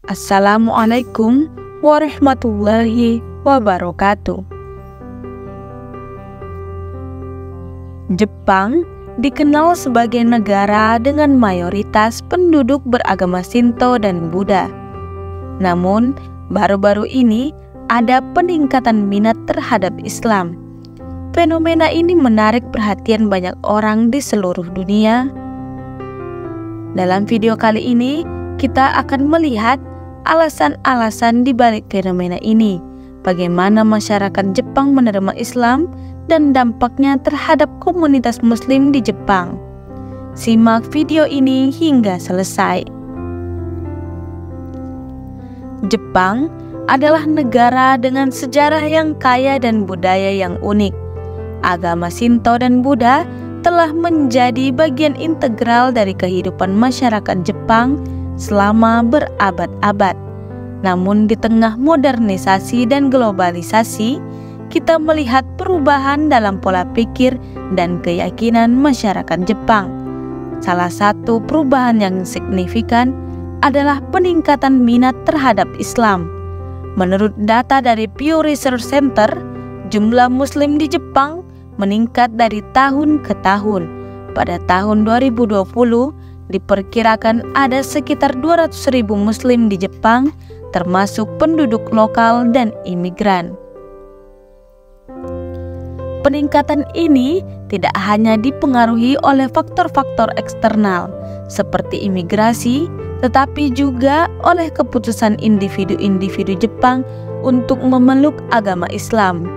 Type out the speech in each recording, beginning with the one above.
Assalamualaikum warahmatullahi wabarakatuh. Jepang dikenal sebagai negara dengan mayoritas penduduk beragama Shinto dan Buddha. Namun, baru-baru ini ada peningkatan minat terhadap Islam. Fenomena ini menarik perhatian banyak orang di seluruh dunia. Dalam video kali ini, kita akan melihat alasan-alasan di balik fenomena ini, bagaimana masyarakat Jepang menerima Islam, dan dampaknya terhadap komunitas Muslim di Jepang. Simak video ini hingga selesai. Jepang adalah negara dengan sejarah yang kaya dan budaya yang unik. Agama Shinto dan Buddha telah menjadi bagian integral dari kehidupan masyarakat Jepang selama berabad-abad. Namun di tengah modernisasi dan globalisasi, kita melihat perubahan dalam pola pikir dan keyakinan masyarakat Jepang. Salah satu perubahan yang signifikan adalah peningkatan minat terhadap Islam. Menurut data dari Pew Research Center, jumlah Muslim di Jepang meningkat dari tahun ke tahun. Pada tahun 2020, diperkirakan ada sekitar 200.000 Muslim di Jepang, termasuk penduduk lokal dan imigran. Peningkatan ini tidak hanya dipengaruhi oleh faktor-faktor eksternal seperti imigrasi, tetapi juga oleh keputusan individu-individu Jepang untuk memeluk agama Islam.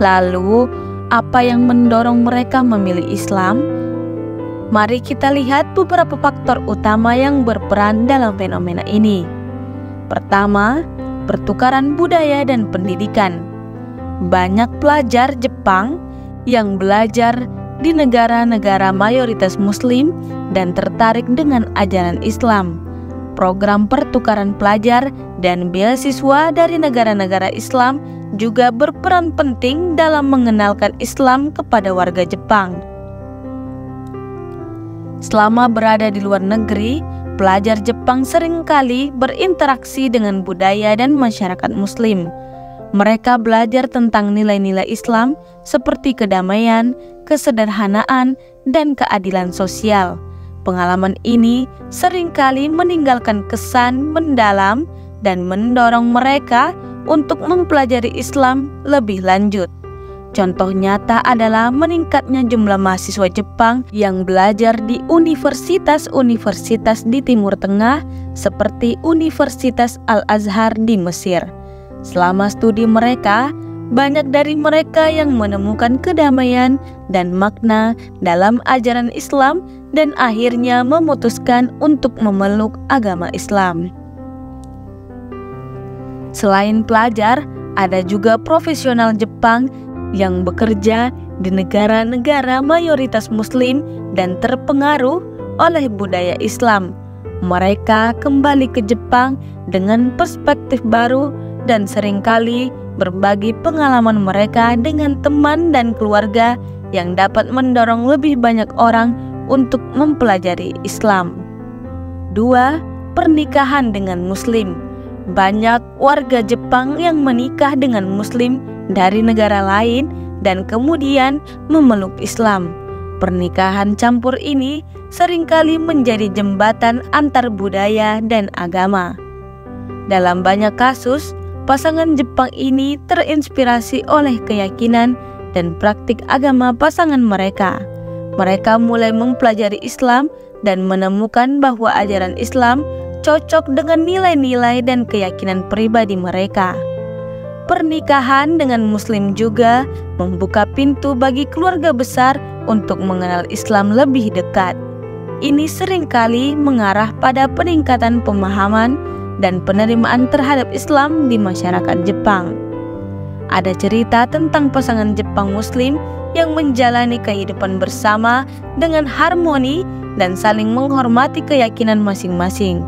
Lalu, apa yang mendorong mereka memilih Islam? Mari kita lihat beberapa faktor utama yang berperan dalam fenomena ini. Pertama, pertukaran budaya dan pendidikan. Banyak pelajar Jepang yang belajar di negara-negara mayoritas Muslim dan tertarik dengan ajaran Islam. Program pertukaran pelajar dan beasiswa dari negara-negara Islam juga berperan penting dalam mengenalkan Islam kepada warga Jepang. Selama berada di luar negeri, pelajar Jepang seringkali berinteraksi dengan budaya dan masyarakat Muslim. Mereka belajar tentang nilai-nilai Islam seperti kedamaian, kesederhanaan, dan keadilan sosial. Pengalaman ini seringkali meninggalkan kesan mendalam dan mendorong mereka untuk mempelajari Islam lebih lanjut. Contoh nyata adalah meningkatnya jumlah mahasiswa Jepang yang belajar di universitas-universitas di Timur Tengah seperti Universitas Al-Azhar di Mesir. Selama studi mereka, banyak dari mereka yang menemukan kedamaian dan makna dalam ajaran Islam dan akhirnya memutuskan untuk memeluk agama Islam. Selain pelajar, ada juga profesional Jepang yang bekerja di negara-negara mayoritas Muslim dan terpengaruh oleh budaya Islam. Mereka kembali ke Jepang dengan perspektif baru dan seringkali berbagi pengalaman mereka dengan teman dan keluarga yang dapat mendorong lebih banyak orang untuk mempelajari Islam. 2. Pernikahan dengan Muslim. Banyak warga Jepang yang menikah dengan Muslim dari negara lain dan kemudian memeluk Islam. Pernikahan campur ini seringkali menjadi jembatan antar budaya dan agama. Dalam banyak kasus, pasangan Jepang ini terinspirasi oleh keyakinan dan praktik agama pasangan mereka. Mereka mulai mempelajari Islam dan menemukan bahwa ajaran Islam cocok dengan nilai-nilai dan keyakinan pribadi mereka. Pernikahan dengan Muslim juga membuka pintu bagi keluarga besar untuk mengenal Islam lebih dekat. Ini seringkali mengarah pada peningkatan pemahaman dan penerimaan terhadap Islam di masyarakat Jepang. Ada cerita tentang pasangan Jepang Muslim yang menjalani kehidupan bersama dengan harmoni dan saling menghormati keyakinan masing-masing.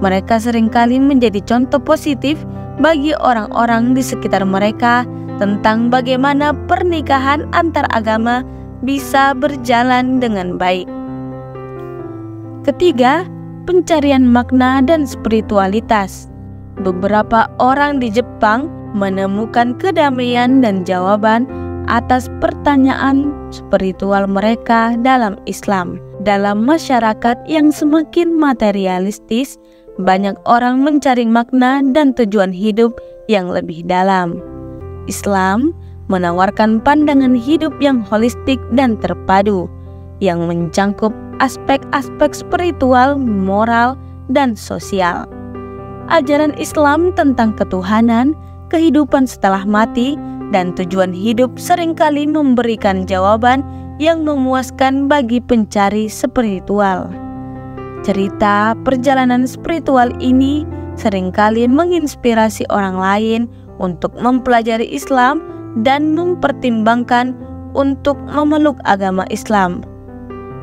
Mereka seringkali menjadi contoh positif bagi orang-orang di sekitar mereka tentang bagaimana pernikahan antar agama bisa berjalan dengan baik. Ketiga, pencarian makna dan spiritualitas. Beberapa orang di Jepang menemukan kedamaian dan jawaban atas pertanyaan spiritual mereka dalam Islam. Dalam masyarakat yang semakin materialistis, banyak orang mencari makna dan tujuan hidup yang lebih dalam. Islam menawarkan pandangan hidup yang holistik dan terpadu, yang mencangkup aspek-aspek spiritual, moral, dan sosial. Ajaran Islam tentang ketuhanan, kehidupan setelah mati, dan tujuan hidup seringkali memberikan jawaban yang memuaskan bagi pencari spiritual. Cerita perjalanan spiritual ini seringkali menginspirasi orang lain untuk mempelajari Islam dan mempertimbangkan untuk memeluk agama Islam.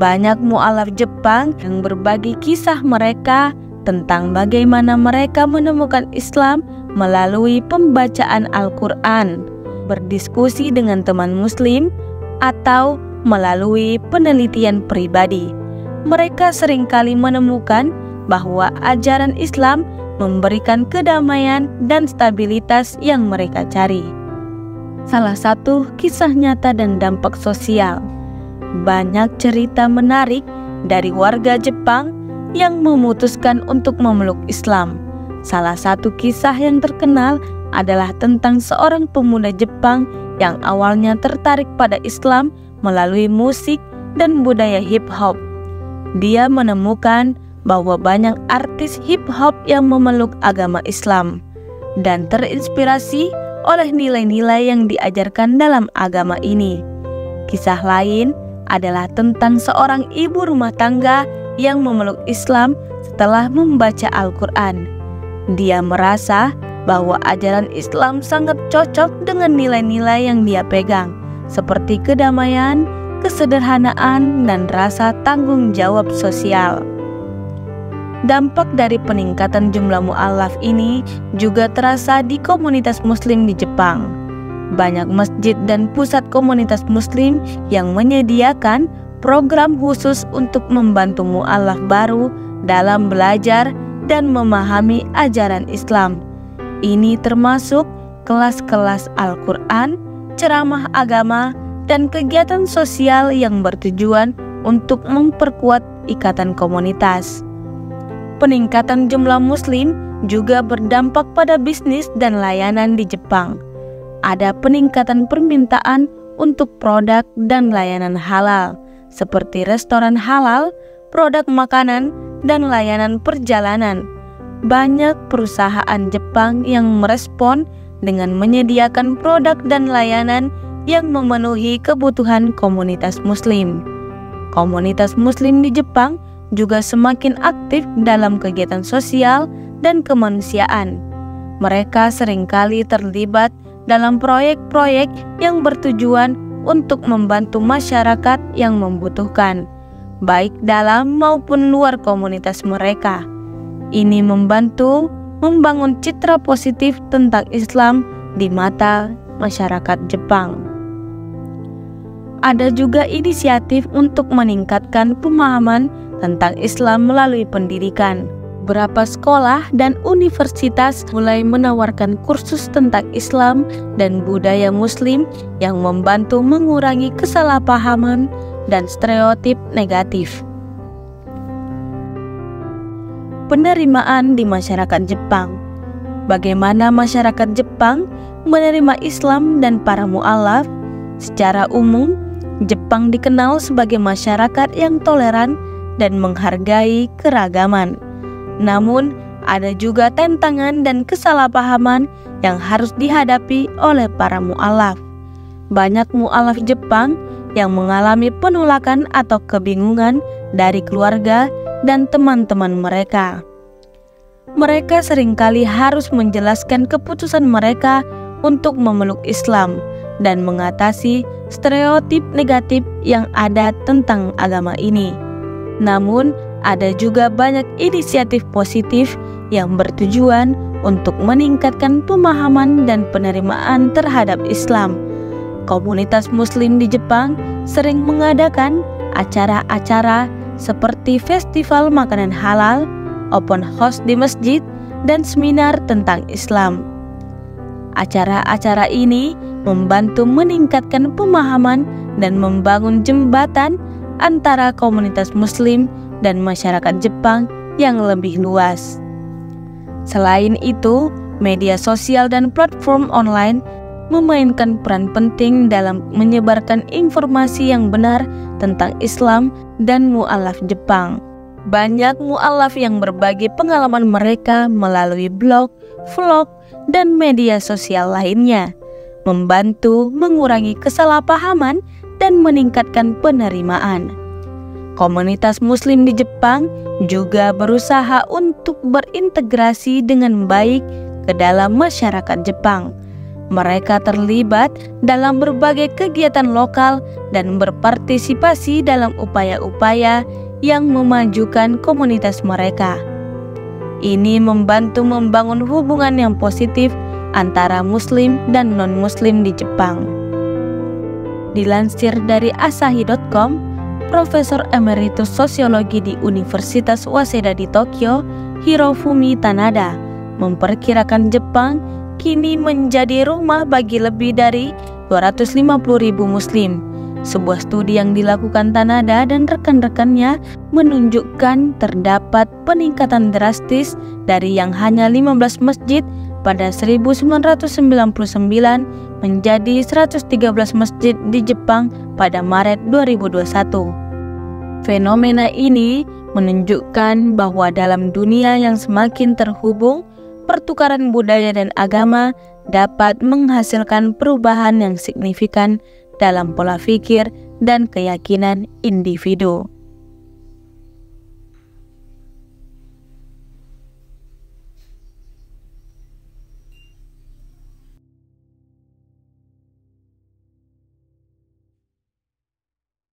Banyak mu'alaf Jepang yang berbagi kisah mereka tentang bagaimana mereka menemukan Islam melalui pembacaan Al-Quran, berdiskusi dengan teman muslim, atau melalui penelitian pribadi. Mereka seringkali menemukan bahwa ajaran Islam memberikan kedamaian dan stabilitas yang mereka cari. Salah satu kisah nyata dan dampak sosial. Banyak cerita menarik dari warga Jepang yang memutuskan untuk memeluk Islam. Salah satu kisah yang terkenal adalah tentang seorang pemuda Jepang yang awalnya tertarik pada Islam melalui musik dan budaya hip-hop. Dia menemukan bahwa banyak artis hip-hop yang memeluk agama Islam dan terinspirasi oleh nilai-nilai yang diajarkan dalam agama ini. Kisah lain adalah tentang seorang ibu rumah tangga yang memeluk Islam setelah membaca Al-Quran. Dia merasa bahwa ajaran Islam sangat cocok dengan nilai-nilai yang dia pegang, seperti kedamaian, kesederhanaan, dan rasa tanggung jawab sosial. Dampak dari peningkatan jumlah mu'alaf ini juga terasa di komunitas muslim di Jepang. Banyak masjid dan pusat komunitas muslim yang menyediakan program khusus untuk membantu mu'alaf baru dalam belajar dan memahami ajaran Islam. Ini termasuk kelas-kelas Al-Quran, ceramah agama, dan kegiatan sosial yang bertujuan untuk memperkuat ikatan komunitas. Peningkatan jumlah muslim juga berdampak pada bisnis dan layanan di Jepang. Ada peningkatan permintaan untuk produk dan layanan halal, seperti restoran halal, produk makanan, dan layanan perjalanan. Banyak perusahaan Jepang yang merespon dengan menyediakan produk dan layanan yang memenuhi kebutuhan komunitas muslim. Komunitas muslim di Jepang juga semakin aktif dalam kegiatan sosial dan kemanusiaan. Mereka seringkali terlibat dalam proyek-proyek yang bertujuan untuk membantu masyarakat yang membutuhkan, baik dalam maupun luar komunitas mereka. Ini membantu membangun citra positif tentang Islam di mata masyarakat Jepang. Ada juga inisiatif untuk meningkatkan pemahaman tentang Islam melalui pendidikan. Beberapa sekolah dan universitas mulai menawarkan kursus tentang Islam dan budaya Muslim yang membantu mengurangi kesalahpahaman dan stereotip negatif. Penerimaan di masyarakat Jepang. Bagaimana masyarakat Jepang menerima Islam dan para mu'alaf? Secara umum, Jepang dikenal sebagai masyarakat yang toleran dan menghargai keragaman. Namun, ada juga tantangan dan kesalahpahaman yang harus dihadapi oleh para mu'alaf. Banyak mu'alaf Jepang yang mengalami penolakan atau kebingungan dari keluarga dan teman-teman mereka. Mereka seringkali harus menjelaskan keputusan mereka untuk memeluk Islam dan mengatasi stereotip negatif yang ada tentang agama ini. Namun, ada juga banyak inisiatif positif yang bertujuan untuk meningkatkan pemahaman dan penerimaan terhadap Islam. Komunitas Muslim di Jepang sering mengadakan acara-acara seperti festival makanan halal, open house di masjid, dan seminar tentang Islam. Acara-acara ini membantu meningkatkan pemahaman dan membangun jembatan antara komunitas Muslim dan masyarakat Jepang yang lebih luas. Selain itu, media sosial dan platform online memainkan peran penting dalam menyebarkan informasi yang benar tentang Islam dan mu'alaf Jepang. Banyak mu'alaf yang berbagi pengalaman mereka melalui blog, vlog, dan media sosial lainnya, membantu mengurangi kesalahpahaman dan meningkatkan penerimaan. Komunitas Muslim di Jepang juga berusaha untuk berintegrasi dengan baik ke dalam masyarakat Jepang. Mereka terlibat dalam berbagai kegiatan lokal dan berpartisipasi dalam upaya-upaya yang memajukan komunitas mereka. Ini membantu membangun hubungan yang positif antara Muslim dan non-Muslim di Jepang. Dilansir dari asahi.com, Profesor Emeritus Sosiologi di Universitas Waseda di Tokyo, Hirofumi Tanada, memperkirakan Jepang kini menjadi rumah bagi lebih dari 250.000 Muslim. Sebuah studi yang dilakukan Tanada dan rekan-rekannya menunjukkan terdapat peningkatan drastis dari yang hanya 15 masjid pada 1999 menjadi 113 masjid di Jepang pada Maret 2021. Fenomena ini menunjukkan bahwa dalam dunia yang semakin terhubung, pertukaran budaya dan agama dapat menghasilkan perubahan yang signifikan dalam pola pikir dan keyakinan individu.